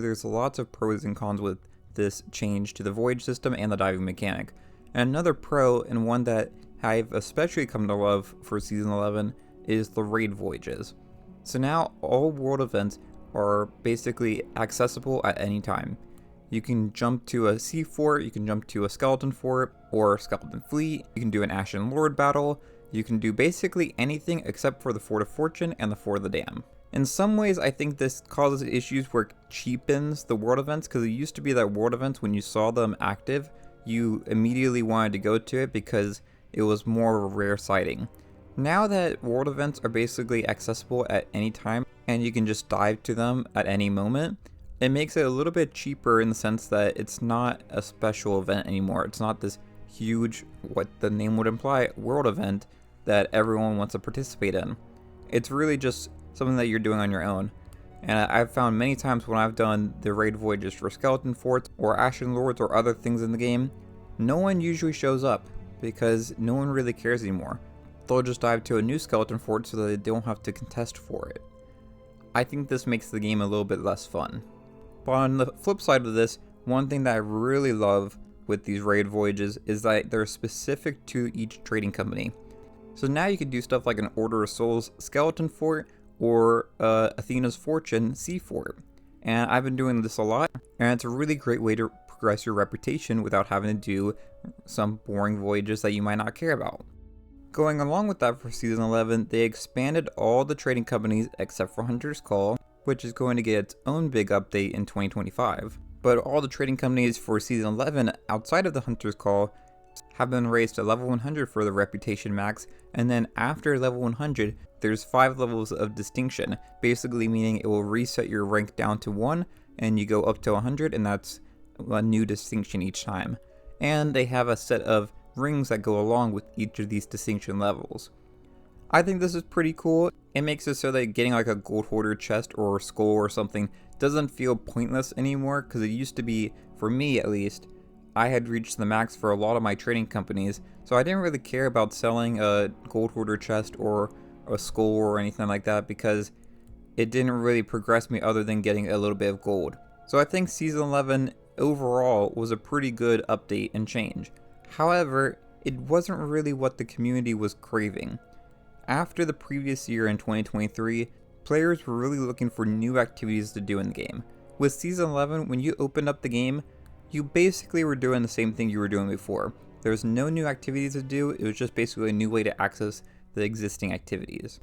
There's lots of pros and cons with this change to the voyage system and the diving mechanic. And another pro, and one that I've especially come to love for Season 11, is the raid voyages. So now all world events are basically accessible at any time. You can jump to a sea fort, you can jump to a skeleton fort or skeleton fleet, you can do an Ashen Lord battle, you can do basically anything except for the Fort of Fortune and the Fort of the Dam. In some ways, I think this causes issues where it cheapens the world events, because it used to be that world events, when you saw them active, you immediately wanted to go to it because it was more of a rare sighting. Now that world events are basically accessible at any time, and you can just dive to them at any moment, it makes it a little bit cheaper in the sense that it's not a special event anymore. It's not this huge, what the name would imply, world event that everyone wants to participate in. It's really just something that you're doing on your own. And I've found many times when I've done the raid voyages for skeleton forts or Ashen Lords or other things in the game, no one usually shows up because no one really cares anymore. They'll just dive to a new skeleton fort so that they don't have to contest for it. I think this makes the game a little bit less fun. But on the flip side of this, one thing that I really love with these raid voyages is that they're specific to each trading company. So now you can do stuff like an Order of Souls skeleton fort or Athena's Fortune sea fort. And I've been doing this a lot, and it's a really great way to progress your reputation without having to do some boring voyages that you might not care about. Going along with that, for Season 11, they expanded all the trading companies except for Hunter's Call, which is going to get its own big update in 2025. But all the trading companies for Season 11 outside of the Hunter's Call have been raised to level 100 for the reputation max, and then after level 100, there's 5 levels of distinction, basically meaning it will reset your rank down to 1, and you go up to 100, and that's a new distinction each time. And they have a set of rings that go along with each of these distinction levels. I think this is pretty cool. It makes it so that getting like a gold hoarder chest or a skull or something doesn't feel pointless anymore, because it used to be, for me at least, I had reached the max for a lot of my trading companies, so I didn't really care about selling a gold hoarder chest or a skull or anything like that because it didn't really progress me other than getting a little bit of gold. So I think Season 11 overall was a pretty good update and change. However, it wasn't really what the community was craving. After the previous year in 2023, players were really looking for new activities to do in the game. With Season 11, when you opened up the game, you basically were doing the same thing you were doing before. There was no new activities to do, it was just basically a new way to access the existing activities.